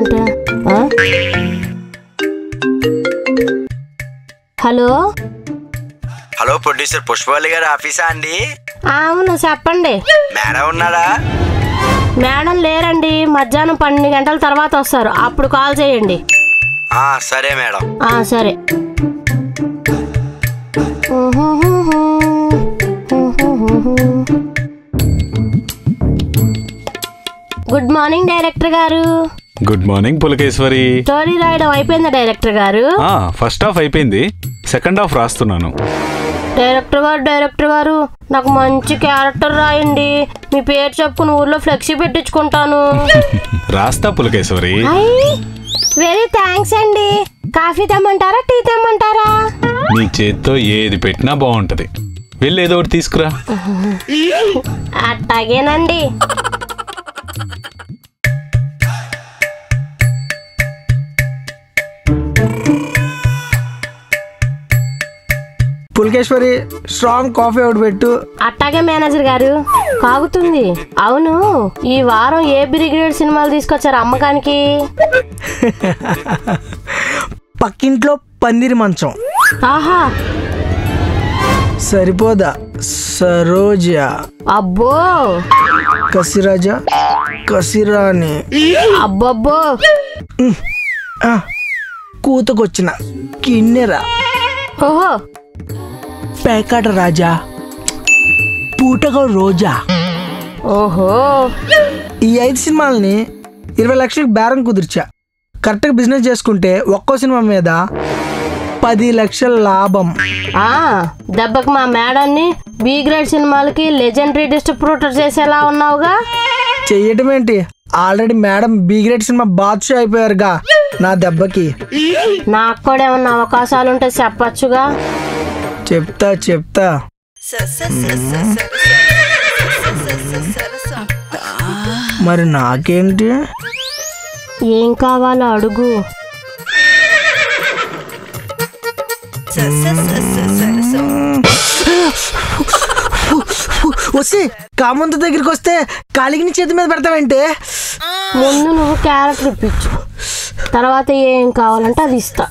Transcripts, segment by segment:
ఏంటంటే hello hello producer Pushpavalli గారి ఆఫీసా అండి? అవును చెప్పండి. మేడం ఉన్నారా? మేడం లేరండి, మధ్యాహ్నం 12 గంటల తర్వాత వస్తారు, అప్పుడు కాల్ చేయండి. సరే మేడం. సరే. గుడ్ మార్నింగ్ డైరెక్టర్ గారు. Good morning Pulakeshwari. స్టోరీ రాయడం అయిపోయిందా డైరెక్టర్ గారు? ఫస్ట్ హాఫ్ అయిపోయింది, సెకండ్ హాఫ్ రాస్తున్నాను. డైరెక్టర్ గారు నాకు మంచి క్యారెక్టర్ రాయండి, మీ పేరు చెప్పుకుని ఊర్లో ఫ్లెక్సీ పెట్టించుకుంటాను. రాస్తా పులకేశ్వరి. వెరీ థ్యాంక్స్ అండి. కాఫీ తెమ్మంటారా, టీ తెమ్మంటారా? నీ చేత్తో ఏది పెట్టినా బాగుంటది, వెళ్ళి ఏదో ఒకటి తీసుకురా. అట్టాగేనండి. పులకేశ్వరి స్ట్రాంగ్ కాఫీ ఒకటి పెట్టు. అట్టాగే మేనేజర్ గారు. కాగుతుంది. అవును, ఈ వారం ఏ బ్రిగేడ్ సినిమాలు తీసుకొచ్చారు అమ్మకానికి? పక్కింట్లో పందిరి మంచం. ఆహా, సరిపోదా? సరోజా. అబ్బో. కసిరాజా, కసిరాని. అబ్బబ్బో. కూతకొచ్చిన కిన్నెరా. ఓహో. పేకాట రాజా, పూటగా రోజా. ఓహో. ఈ 5 సినిమాలని 20 లక్షలకు బేరం కుదిర్చా. కరెక్ట్గా బిజినెస్ చేసుకుంటే ఒక్కో సినిమా మీద 10 లక్షల లాభం. దెబ్బకి మా మేడాన్ని బి గ్రేడ్ సినిమాలకి లెజెండరీ డిస్ట్రిబ్యూటర్ చేసేలా ఉన్నావుగా. చెయ్యటం ఏంటి, already madam B grade cinema బాద్షా అయిపోయారుగా నా దెబ్బకి. నాకు కూడా ఏమన్నా అవకాశాలు ఉంటే చెప్పచ్చుగా. చెప్తా. మరి నాకేంటి? ఏం కావాలో అడుగు. వస్తే కామంత దగ్గరికి వస్తే కాలిగిని చేతి మీద పెడతావంటే? ముందు నువ్వు క్యారెక్టర్ ఇప్పించు, తర్వాత ఏం కావాలంటే అది ఇస్తా.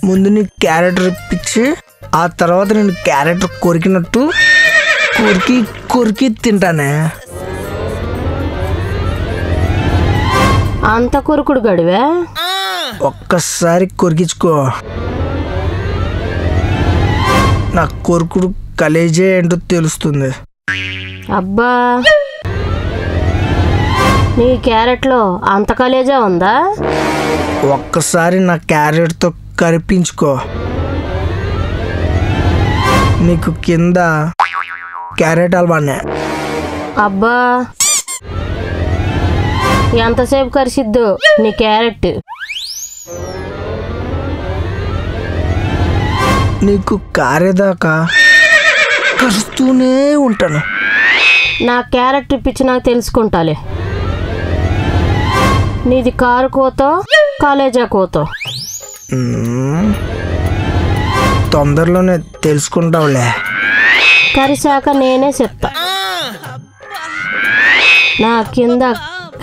ముందు నీ క్యారెక్టర్ ఇప్పించి ఆ తర్వాత నేను క్యారెక్టర్ కొరికినట్టు కొరికి తింటానే. అంత కొరుకుడు గడివే. ఒక్కసారి కొరికించుకో, నా కొరుకుడు కలేజే ఏంటో తెలుస్తుంది. అబ్బా, నీ క్యారెట్లో అంత కలేజా ఉందా? ఒక్కసారి నా క్యారెట్తో కరిపించుకో, నీకు కింద క్యారెట్ హల్వానే. అబ్బా, ఎంతసేపు కరిసిద్దు నీ క్యారెట్. నీకు కారేదాకా కరుస్తూనే ఉంటాను. నా క్యారెట్ ఇప్పించి నాకు తెలుసుకుంటాలే, నీది కారు కోతో కాలేజా కోతో. తొందరలోనే తెలుసుకుంటావులే. కరిశాక నేనే చెప్తా. నా కింద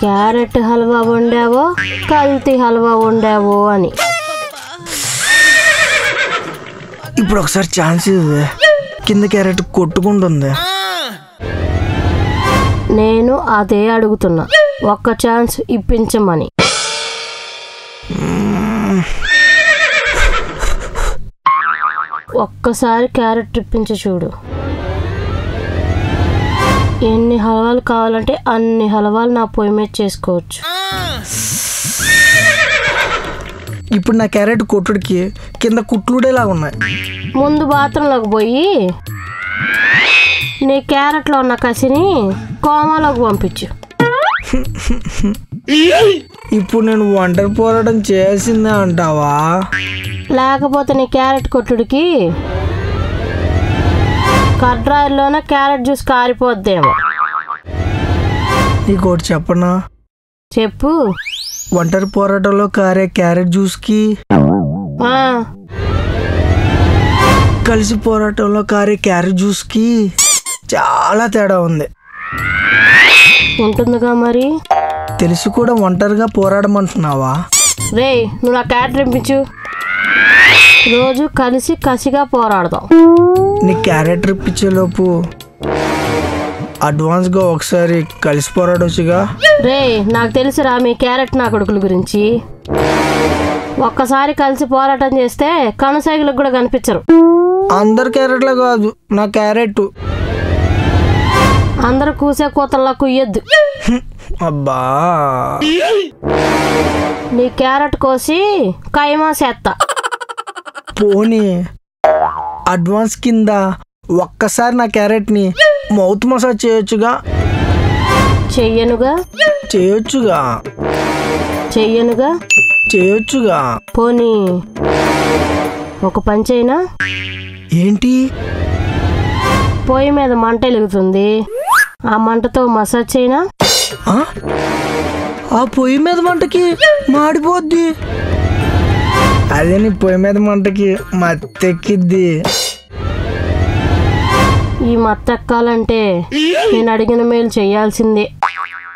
క్యారెట్ హల్వా వండావో కల్తీ హల్వా వండావో అని. ఇప్పుడు ఒకసారి ఛాన్స్ ఇవ్వే, కింద క్యారెట్ కొట్టుకుంటుంది. నేను అదే అడుగుతున్నా, ఒక్క ఛాన్స్ ఇప్పించమని. ఒక్కసారి క్యారెట్ ఇప్పించి చూడు, ఎన్ని హల్వాలు కావాలంటే అన్ని హల్వాలు నా పొయ్యి మీద చేసుకోవచ్చు. ఇప్పుడు నా క్యారెట్ కొట్టుడికి కింద కుట్లుడేలా ఉన్నాయి. ముందు బాత్రూంలోకి పోయి నీ క్యారెట్లో ఉన్న కసిని కోమాలోకి పంపించు. ఇప్పుడు నేను ఒంటరి పోరాటం చేసిందే అంటావా? లేకపోతే నీ క్యారెట్ కొట్టుడికి కడ్రాయిల్లోనే క్యారెట్ జ్యూస్ కారిపోద్దేమో. నీకోటి చెప్పనా? చెప్పు. ఒంటరి పోరాటంలో కారే క్యారెట్ జ్యూస్కి కలిసి పోరాటంలో కారే క్యారెట్ జ్యూస్కి చాలా తేడా ఉంది. ఉంటుందిగా మరి. తెలిసి కూడా ఒంటరిగా పోరాడమంటున్నావా? రేయ్, నువ్వు నా క్యారెక్టర్ ఇప్పించు. రోజు కలిసి కసిగా పోరాడదాం. నీ క్యారెక్టర్ ఇప్పించేలోపు అడ్వాన్స్గా ఒకసారి కలిసి పోరాడొచ్చుగా. రేయ్, నాకు తెలుసురా మీ క్యారెట్ నా కొడుకుల గురించి. ఒక్కసారి కలిసి పోరాటం చేస్తే కనుసైగులకు కూడా కనిపించరు. అందరు క్యారెట్లే కాదు, నా క్యారెట్. అందరూ కూసే కూతల్లా కుయ్యొద్దు. అబ్బా, నీ క్యారెట్ కోసి కైమా చేస్తా. పోనీ అడ్వాన్స్ కింద ఒక్కసారి నా క్యారెట్ని మౌత్ మసాజ్ చేయొచ్చుగా. చెయ్యనుగా చేయొచ్చుగా. చెయ్యనుగా చేయొచ్చుగా. పోనీ ఒక పని చేయనా? ఏంటి? పొయ్యి మీద మంట వెలుగుతుంది, ఆ మంటతో మసాజ్ చేయనా? ఆ పొయ్యి మీద మంటకి మాడిపోద్ది. అదే నీ పొయ్యి మీద మంటకి మత్తెక్కిద్ది. ఈ మత్తెక్కాలంటే నేను అడిగిన మేలు చెయ్యాల్సిందే.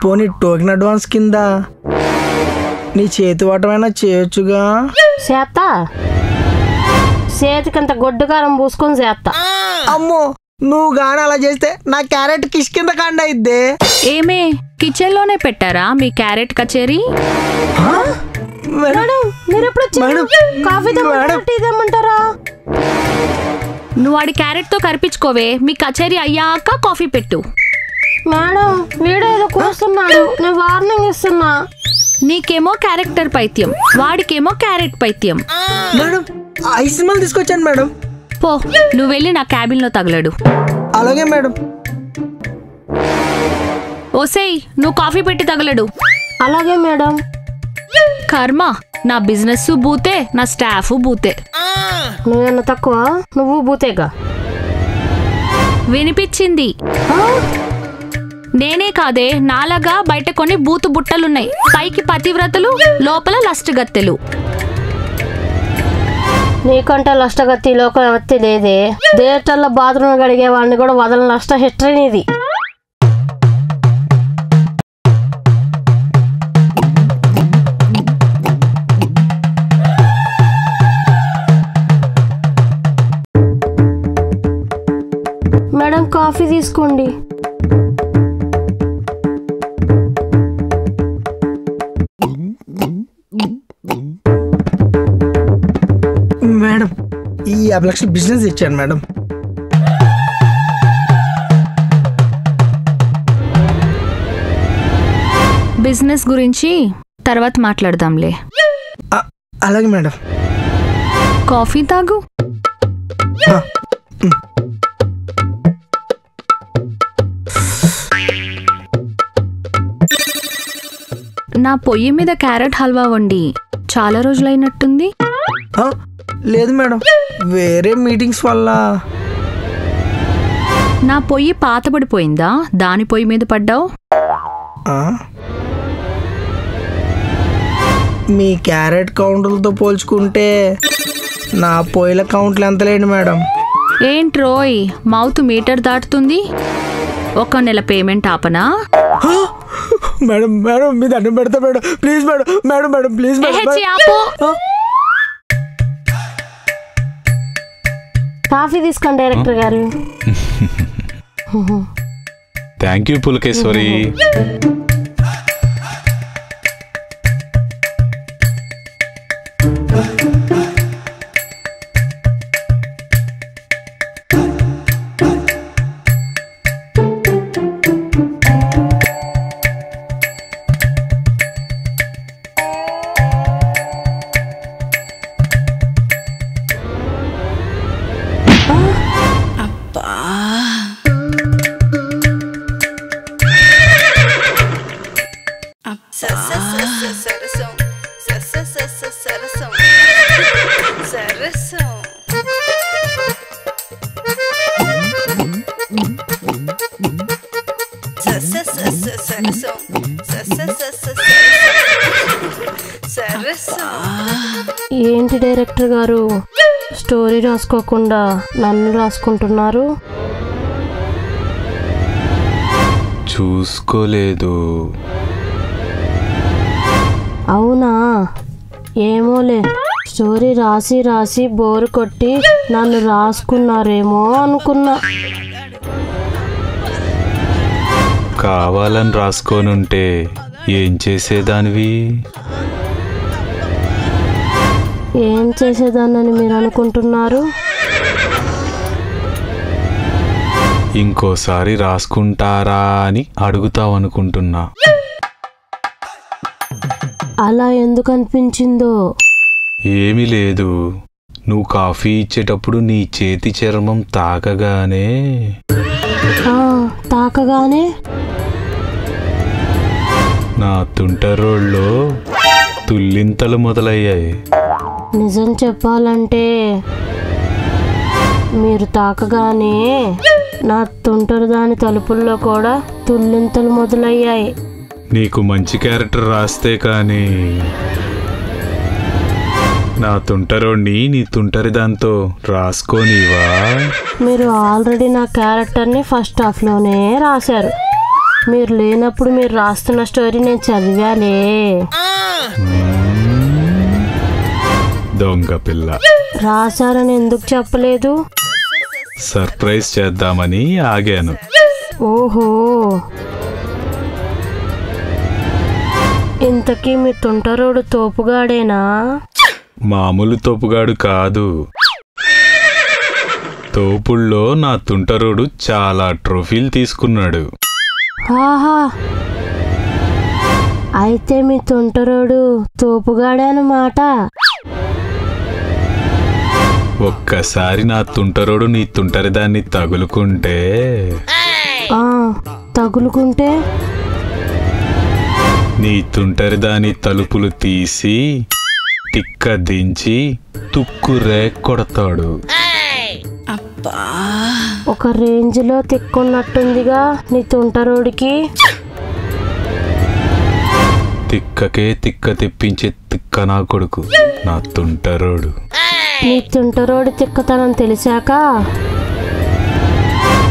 పోనీ టోకెన్ అడ్వాన్స్ కింద నీ చేతి వాటమైనా చేయొచ్చుగా. చేత్తా, చేతికంత గొడ్డు కారం పూసుకొని చేత్తా. అమ్మో, నువ్వు గాని అలా చేస్తే నా క్యారెట్ కిష్ కింద కండ ఇద్దే. ఏమే, కిచెన్ లోనే పెట్టారా మీ క్యారెట్ కచేరీ? మేడం, మీరు ఎప్పుడు వచ్చారు? కాఫీ టీ తెమ్మంటారా? నువ్వు వాడి క్యారెట్ తో కరిపించుకోవే, మీ కచేరీ అయ్యాక కాఫీ పెట్టు. మేడం, వీడేదో కూస్తున్నాడు, నేను వార్నింగ్ ఇస్తున్నా. నీకేమో క్యారెక్టర్ పైత్యం, వాడికేమో క్యారెట్ పైత్యం. మేడం, ఐస్ సినిమాలు తీసుకొచ్చాను మేడం. పో, నువ్వు వెళ్ళి నా క్యాబిన్ లో తగలడు. అలాగే మేడం. ఓసేయ్, నువ్వు కాఫీ పెట్టి తగలడు. అలాగే మేడం. కర్మ, నా బిజినెస్ బూతే, నా స్టాఫ్ బూతే. నువ్వన్నా తక్కువ, నువ్వు బూతేగా. వినిపించింది. నేనే కాదే, నాలాగా బయట కొన్ని బూతు బుట్టలున్నాయి. పైకి పతివ్రతలు, లోపల లస్టగత్తెలు. నీకంటే నష్టగతి లోకవత్తి లేదే. థియేటర్లో బాత్రూమ్ గడిగే వాడిని కూడా వదలని నష్ట హిస్టరీ నీది. మేడం, కాఫీ తీసుకోండి. మేడం, ఈ 50 లక్షలు బిజినెస్ ఇచ్చాను మేడం. బిజినెస్ గురించి తర్వాత మాట్లాడదాంలే. అలాగే మేడం. కాఫీ తాగు. నా పొయ్యి మీద క్యారెట్ హల్వా వండి చాలా రోజులైనట్టుంది. లేదు మేడం, వేరే మీటింగ్స్ వల్ల. నా పొయ్యి పాతబడిపోయిందా? దాని పొయ్యి మీద పడ్డావు. మీ క్యారెట్ కౌంటర్లతో పోల్చుకుంటే నా పొయ్యిల కౌంట్లు ఎంతలేండి మేడం? ఏంట్రోయ్, మౌత్ మీటర్ దాటుతుంది. ఒక నెల పేమెంట్ ఆపనా? మేడం మేడం, మీ దండం పెడతా madam, please madam. Madam madam please madam. Coffee తీసుకోండి డైరెక్టర్ గారు. Thank you Pulakeshwari. ఏంటి డైరెక్టర్ గారు, స్టోరీ రాసుకోకుండా నన్ను రాసుకుంటున్నారు? చూసుకోలేదు. అవునా, ఏమోలే, స్టోరీ రాసి రాసి బోరు కొట్టి నన్ను రాసుకున్నారేమో అనుకున్నా. కావాలని రాసుకోనుంటే ఏం చేసేదానివి? ఏం చేసేదాన్నని మీరు అనుకుంటున్నారు? ఇంకోసారి రాసుకుంటారా అని అడుగుతావనుకుంటున్నా. అలా ఎందుకు అనిపించిందో? ఏమీ లేదు, నువ్వు కాఫీ ఇచ్చేటప్పుడు నీ చేతి చర్మం తాకగానే నా తుంటరోళ్ళలో తుల్లింతలు మొదలయ్యాయి. నిజం చెప్పాలంటే మీరు తాకగానే నా తుంటరు దాని తలుపుల్లో కూడా తుల్లింతలు మొదలయ్యాయి. నీకు మంచి క్యారెక్టర్ రాస్తే కానీ నా తుంటరోడిని నీ తుంటరి దాంతో రాసుకోనివా? మీరు ఆల్రెడీ నా క్యారెక్టర్ని ఫస్ట్ హాఫ్లోనే రాశారు. మీరు లేనప్పుడు మీరు రాస్తున్న స్టోరీ నేను చదివాలే. దొంగ పిల్ల. రాశారని ఎందుకు చెప్పలేదు? సర్ప్రైజ్ చేద్దామని ఆగాను. ఓహో, ఇంతకీ మీ తుంటరోడు తోపుగాడేనా? మామూలు తోపుగాడు కాదు. తోపుల్లో నా తుంటరోడు చాలా ట్రోఫీలు తీసుకున్నాడు. ఆహా, అయితే మీ తుంటరోడు తోపుగాడే అన్నమాట. ఒక్కసారి నా తుంటరోడు నీ తుంటరిదాన్ని తగులుకుంటే నీ తుంటరిదాని తలుపులు తీసి తిక్క దించి తుక్కురే కొడతాడు. ఒక రేంజ్లో తిక్కున్నట్టుందిగా నీ తుంటరోడికి. తిక్కకే తిక్క తెప్పించే తిక్క నా కొడుకు నా తుంటరోడు. నీ తుంటరోడి తిక్కతనం తెలిసాక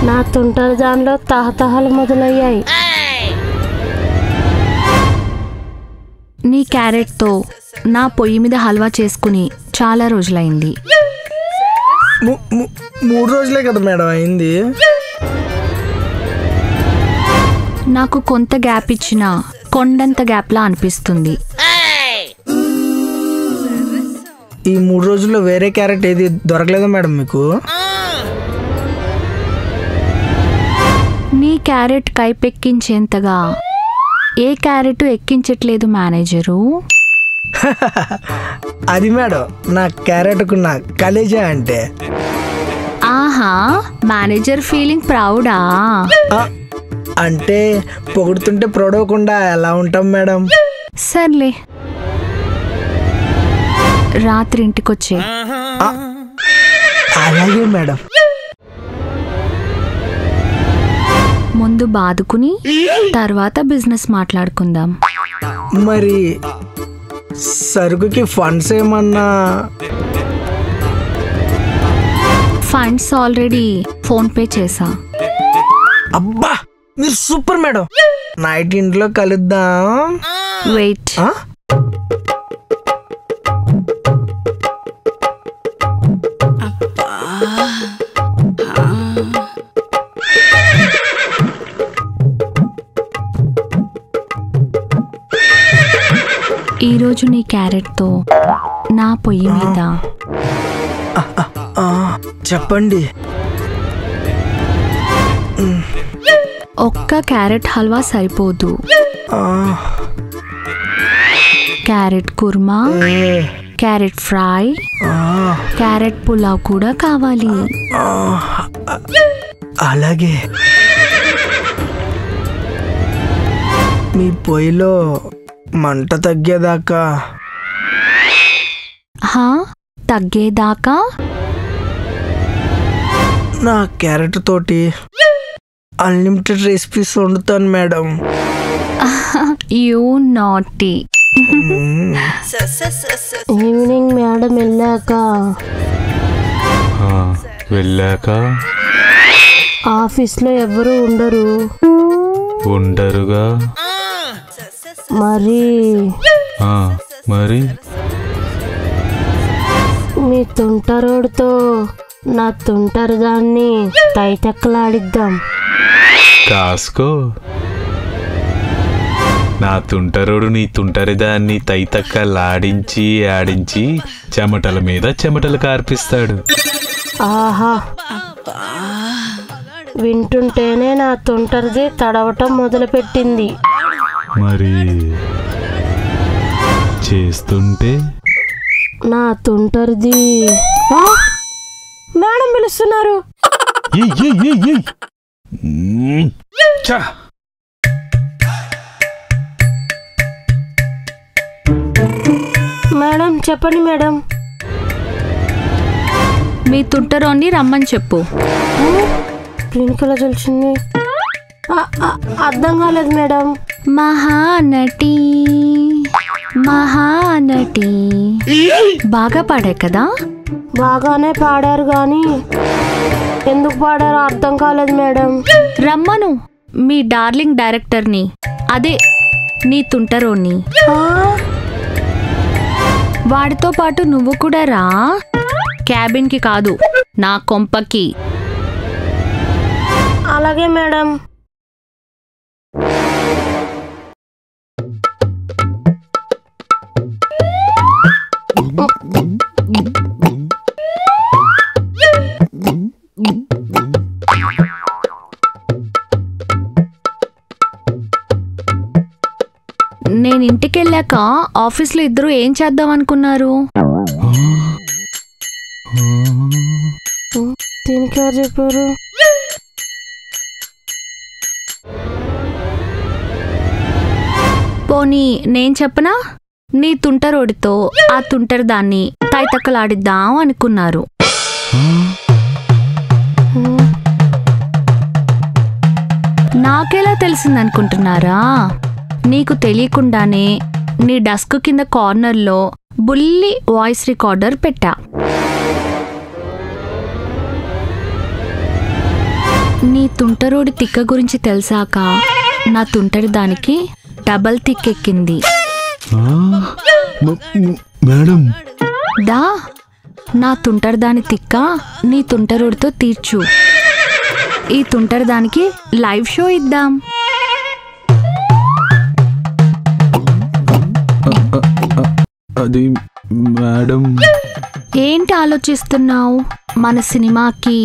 నా తుంటరి దానిలో తహతహలు మొదలయ్యాయి. నీ క్యారెట్తో నా పొయ్యి మీద హల్వా చేసుకుని చాలా రోజులైంది. 3 రోజులే కదా మేడం అయింది. నాకు కొంత గ్యాప్ ఇచ్చినా కొండంత గ్యాప్లా అనిపిస్తుంది. ఈ 3 రోజుల్లో వేరే క్యారెట్ ఏది దొరకలేదా మేడం మీకు? నీ క్యారెట్ కైపెక్కించేంతగా ఏ క్యారెట్ ఎక్కించట్లేదు మేనేజరు. అది మేడం నా క్యారెట్కు నా కలేజా అంటే. ఆహా, మేనేజర్ ఫీలింగ్ ప్రౌడా? అంటే పొగుడుతుంటే ప్రౌడ్ అవ్వకుండా ఎలా ఉంటాం మేడం? సర్లే, రాత్రి ఇంటికొచ్చే. అలాగే మేడం. ముందు బాదుకుని తర్వాత బిజినెస్ మాట్లాడుకుందాం. మరి సరుకుకి ఫండ్స్ ఏమన్నా? ఫండ్స్ ఆల్రెడీ ఫోన్ పే చేసా. అబ్బా, మీరు సూపర్ మేడం. నైట్ ఇంట్లో కలుద్దాం. వెయిట్, ఈరోజు నీ క్యారెట్తో నా పొయ్యి మీద. చెప్పండి. ఒక్క క్యారెట్ హల్వా సరిపోదు. Carrot korma, carrot fry, carrot pulao కూడా కావాలి. అలాగే. మీ పొయ్యిలో మంట తగ్గేదాకా. తగ్గేదాకా నా క్యారెట్ తోటి అన్లిమిటెడ్ రెసిపీస్ వండుతాను madam. You naughty. Evening madam వెళ్ళాక ఆఫీస్లో ఎవరు ఉండరు. ఉండరుగా. మరి మరి మీ తుంటరోడితో నా తుంటరు దాన్ని తైతెక్కలాడిద్దాం. కాసుకో. నా తుంటరుడు నీ తుంటరిదాన్ని తైతక్కలాడించి ఆడించి చెమటల మీద చెమటలు కార్పిస్తాడు. ఆహా, వింటుంటేనే నా తుంటరిది తడవటం మొదలుపెట్టింది. మరి చేస్తుంటే నా తుంటరిది మేడం పిలుస్తున్నారు. మేడం చెప్పండి మేడం. మీ తుంటరోని రమ్మని చెప్పు. క్లినికల్ తెలిసింది. అర్థం కాలేదు మేడం. మహానటి మహానటి బాగా పాడా కదా? బాగానే పాడారు కానీ ఎందుకు పాడారో అర్థం కాలేదు మేడం. రమ్మను మీ డార్లింగ్ డైరెక్టర్ని, అదే నీ తుంటరోని. వాడితో పాటు నువ్వు కూడా రా. క్యాబిన్కి కాదు, నా కొంపకి. అలాగే మేడం. నేను ఇంటికెళ్ళాక ఆఫీస్లో ఇద్దరు ఏం చేద్దాం అనుకున్నారు? దీనికి ఎవరు చెప్పారు? పోనీ నేను చెప్పనా? నీ తుంటరోడితో ఆ తుంటరి దాన్ని తైతక్కలాడిద్దాం అనుకున్నారు. నాకెలా తెలిసిందనుకుంటున్నారా? నీకు తెలియకుండానే నీ డస్క్ కింద కార్నర్లో బుల్లి వాయిస్ రికార్డర్ పెట్టా. నీ తుంటరోడి తిక్క గురించి తెలిసాక నా తుంటరి దానికి డబల్ తిక్కెక్కింది. మేడం దా, నా తుంటరి దాని తిక్క నీ తుంటరోడితో తీర్చు. ఈ తుంటరి దానికి లైవ్ షో ఇద్దాం. అది మేడం. ఏంటి ఆలోచిస్తున్నావు? మన సినిమాకి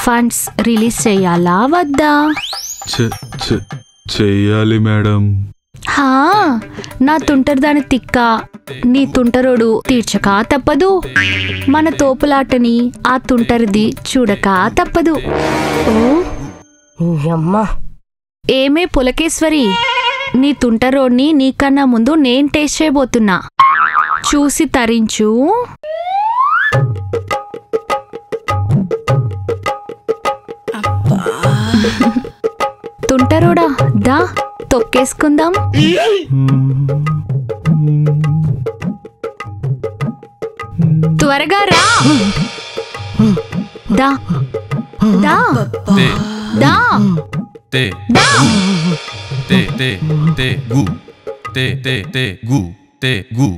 ఫండ్స్ రిలీజ్ చేయాలా వద్దా? చెయ్యాలి మేడం. హా, నా తుంటరి దాని తిక్క నీ తుంటరోడు తీర్చక తప్పదు. మన తోపులాటని ఆ తుంటరిది చూడక తప్పదు. ఏమే పులకేశ్వరి, నీ తుంటరోడ్ని నీకన్నా ముందు నేను టేస్ట్ చేయబోతున్నా. చూసి తరించు. తుంటరోడా, దా తొక్కేసుకుందాం. త్వరగా రా. దా దా దా te దా. te gu te gu te gu